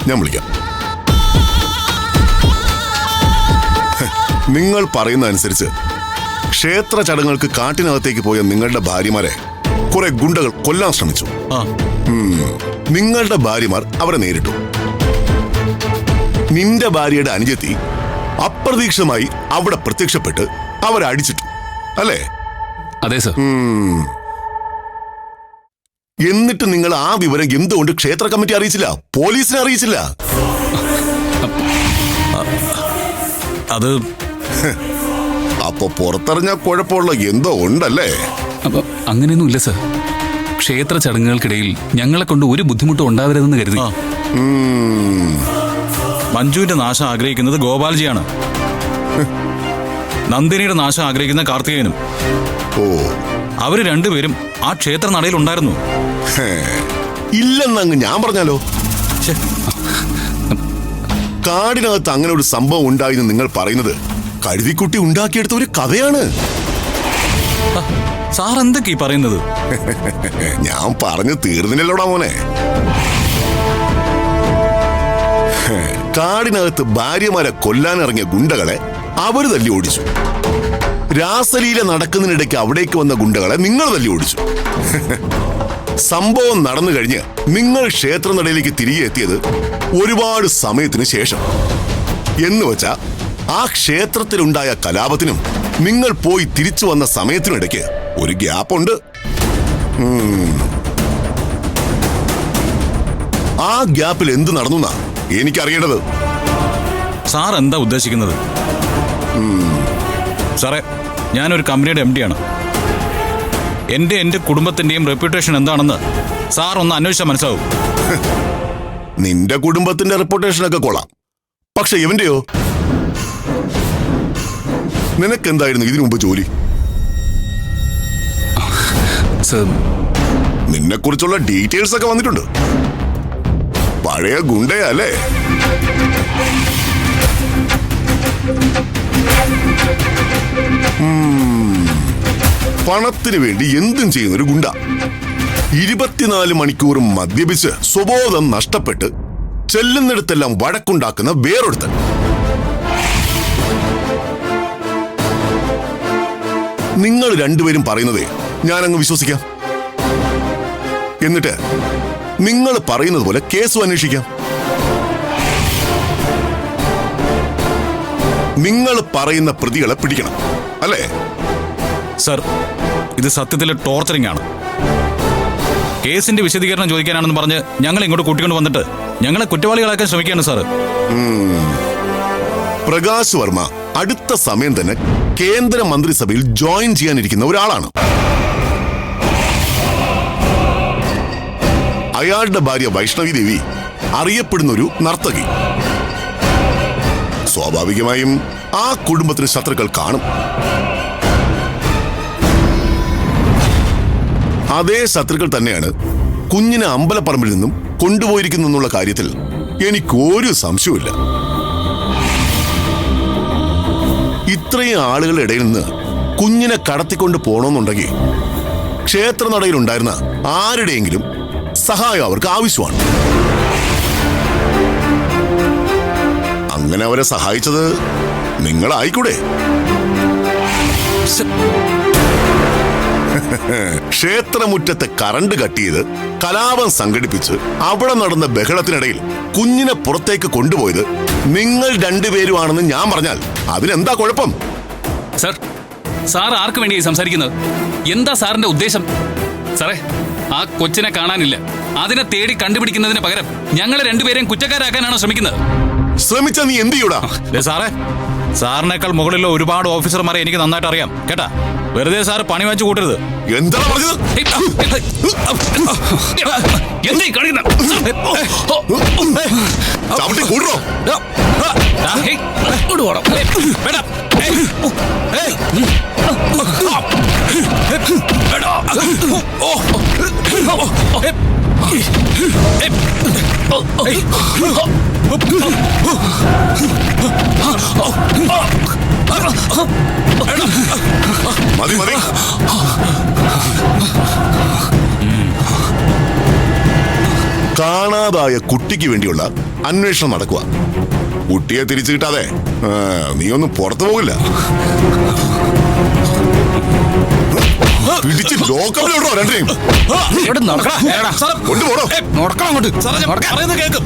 ഞാൻ വിളിക്കാം. നിങ്ങൾ പറയുന്ന അനുസരിച്ച് ക്ഷേത്ര ചടങ്ങുകൾക്ക് കാട്ടിനകത്തേക്ക് പോയ നിങ്ങളുടെ ഭാര്യമാരെ കുറെ ഗുണ്ടകൾ കൊല്ലാൻ ശ്രമിച്ചു. നിങ്ങളുടെ ഭാര്യമാർ അവരെ നേരിട്ടു. നിന്റെ ഭാര്യയുടെ അനുജത്തി അപ്രതീക്ഷിതമായി അവിടെ പ്രത്യക്ഷപ്പെട്ട് അവരെ അടിച്ചിട്ടു, അല്ലേ? അതെ സർ. എന്നിട്ട് നിങ്ങൾ ആ വിവരം എന്തുകൊണ്ട് ക്ഷേത്ര കമ്മിറ്റി അറിയിച്ചില്ല, പോലീസിനെ അറിയിച്ചില്ല? അത് അപ്പൊ പുറത്തറിഞ്ഞ കുഴപ്പമുള്ള എന്തോ ഉണ്ടല്ലേ? അങ്ങനെയൊന്നും ഇല്ല സർ. ക്ഷേത്ര ചടങ്ങുകൾക്കിടയിൽ ഞങ്ങളെ കൊണ്ട് ഒരു ബുദ്ധിമുട്ടും ഉണ്ടാവരുതെന്ന് കരുതി. മഞ്ജുവിന്റെ നാശം ആഗ്രഹിക്കുന്നത് ഗോപാൽജിയാണ്, നന്ദിനിയുടെ നാശം ആഗ്രഹിക്കുന്ന കാർത്തികേയനും. ഓ, അവര് രണ്ടുപേരും ആ ക്ഷേത്ര നടയിൽ ഉണ്ടായിരുന്നു. ഇല്ലെന്നങ്ങ് ഞാൻ പറഞ്ഞാലോ? കാടിനകത്ത് അങ്ങനെ ഒരു സംഭവം ഉണ്ടായെന്ന് നിങ്ങൾ പറയുന്നത് കഴുതിക്കുട്ടി ഉണ്ടാക്കിയെടുത്ത ഒരു കഥയാണ്. സാർ എന്തൊക്കെയാ പറയുന്നത്? ഞാൻ പറഞ്ഞു തീർന്നില്ലല്ലോടാ മോനെ. കാടിനകത്ത് ഭാര്യമാരെ കൊല്ലാനിറങ്ങിയ ഗുണ്ടകളെ അവര് തല്ലി ഓടിച്ചു. രാസലീല നടക്കുന്നതിനിടയ്ക്ക് അവിടേക്ക് വന്ന ഗുണ്ടകളെ നിങ്ങൾ തല്ലി ഓടിച്ചു. സംഭവം നടന്നു കഴിഞ്ഞ് നിങ്ങൾ ക്ഷേത്രനടയിലേക്ക് തിരികെ എത്തിയത് ഒരുപാട് സമയത്തിന് ശേഷം. എന്ന് വെച്ചാ ആ ക്ഷേത്രത്തിലുണ്ടായ കലാപത്തിനും നിങ്ങൾ പോയി തിരിച്ചു വന്ന സമയത്തിനിടയ്ക്ക് ഒരു ഗ്യാപ്പുണ്ട്. ആ ഗ്യാപ്പിൽ എന്ത് നടന്നുന്നാ എനിക്കറിയേണ്ടത്. സാർ എന്താ ഉദ്ദേശിക്കുന്നത്? സാറേ, ഞാനൊരു കമ്പനിയുടെ MD ആണ്. എന്റെ കുടുംബത്തിന്റെയും റെപ്യൂട്ടേഷൻ എന്താണെന്ന് സാർ ഒന്ന് അന്വേഷിച്ചാൽ മനസ്സിലാവും. നിന്റെ കുടുംബത്തിന്റെ റെപ്യൂട്ടേഷനൊക്കെ കൊള്ളാം, പക്ഷെ ഇവന്റെയോ? നിനക്കെന്തായിരുന്നു ഇതിനു മുമ്പ് ജോലി? നിന്നെ കുറിച്ചുള്ള ഡീറ്റെയിൽസ് ഒക്കെ വന്നിട്ടുണ്ട്. പഴയ ഗുണ്ടയാ അല്ലേ? പണത്തിന് വേണ്ടി എന്തും ചെയ്യുന്നൊരു ഗുണ്ട. 24 മണിക്കൂറും മദ്യപിച്ച് സ്വബോധം നഷ്ടപ്പെട്ട് ചെല്ലുന്നിടത്തെല്ലാം വഴക്കുണ്ടാക്കുന്ന വേറൊരുത്തൻ. നിങ്ങൾ രണ്ടുപേരും പറയുന്നതേ ഞാനങ്ങ് വിശ്വസിക്കാം. എന്നിട്ട് നിങ്ങൾ പറയുന്നത് പോലെ കേസും അന്വേഷിക്കാം. നിങ്ങൾ പറയുന്ന പ്രതികളെ പിടിക്കണം, അല്ലേ? സർ, ഇത് സത്യത്തിൽ ടോർച്ചറിംഗ് ആണ്. കേസിന്റെ വിശദീകരണം ചോദിക്കാനാണെന്ന് പറഞ്ഞ് ഞങ്ങൾ ഇങ്ങോട്ട് കൂട്ടിക്കൊണ്ട് വന്നിട്ട് ഞങ്ങളെ കുറ്റവാളികളാക്കാൻ ശ്രമിക്കുകയാണ് സാറ്. പ്രകാശ് വർമ്മ അടുത്ത സമയം തന്നെ കേന്ദ്ര മന്ത്രിസഭയിൽ ജോയിൻ ചെയ്യാനിരിക്കുന്ന ഒരാളാണ്. അയാളുടെ ഭാര്യ വൈഷ്ണവി ദേവി അറിയപ്പെടുന്നൊരു നർത്തകി. സ്വാഭാവികമായും ആ കുടുംബത്തിന് ശത്രുക്കൾ കാണും. അതേ ശത്രുക്കൾ തന്നെയാണ് കുഞ്ഞിനെ അമ്പലപ്പറമ്പിൽ നിന്നും കൊണ്ടുപോയിരിക്കുന്നുള്ള കാര്യത്തിൽ എനിക്കൊരു സംശയവുമില്ല. ഇത്രയും ആളുകളുടെ ഇടയിൽ നിന്ന് കുഞ്ഞിനെ കടത്തിക്കൊണ്ട് പോകണമെന്നുണ്ടെങ്കിൽ ക്ഷേത്രനടയിലുണ്ടായിരുന്ന ആരുടെയെങ്കിലും സഹായം അവർക്ക് ആവശ്യമാണ്. അങ്ങനെ അവരെ സഹായിച്ചത് നിങ്ങളായിക്കൂടെ? ക്ഷേത്രമുറ്റത്തെ കറണ്ട് കട്ട് ചെയ്ത് കലാപം സംഘടിപ്പിച്ച് അവിടെ നടന്ന ബഹളത്തിനിടയിൽ കുഞ്ഞിനെ പുറത്തേക്ക് കൊണ്ടുപോയത് നിങ്ങൾ രണ്ടുപേരുമാണെന്ന് ഞാൻ പറഞ്ഞാൽ അതിനെന്താ കുഴപ്പം? സർ, സാർ ആർക്ക് വേണ്ടിയായി സംസാരിക്കുന്നത്? എന്താ സാറിന്റെ ഉദ്ദേശം? സാറേ, ആ കൊച്ചിനെ കാണാനില്ല. അതിനെ തേടി കണ്ടുപിടിക്കുന്നതിന് പകരം ഞങ്ങളെ രണ്ടുപേരെയും കുറ്റക്കാരാക്കാനാണോ ശ്രമിക്കുന്നത്? ശ്രമിച്ചാ നീ എന്ത് ചെയ്യൂടാ? സാറേ, സാറിനേക്കാൾ മുകളിലുള്ള ഒരുപാട് ഓഫീസർമാരെ എനിക്ക് നന്നായിട്ട് അറിയാം കേട്ടാ. വെറുതെ സാറ് പണി വാങ്ങിച്ചു കൂട്ടരുത്. എന്താ പറഞ്ഞത്? ചവിട്ടി കൂടോ? മതി മതി. കാണാതായ കുട്ടിക്ക് വേണ്ടിയുള്ള അന്വേഷണം നടക്കുക. കുട്ടിയെ തിരിച്ചു കിട്ടാതെ നീ ഒന്നും പുറത്തു പോകില്ല. പിടിച്ച് ലോക്കമിലോട്ടോ രണ്ടേയും ഇവിടെ നടക്കണം. കൊണ്ടുപോടോ. നടക്കണം അങ്ങോട്ട്. കേൾക്കും.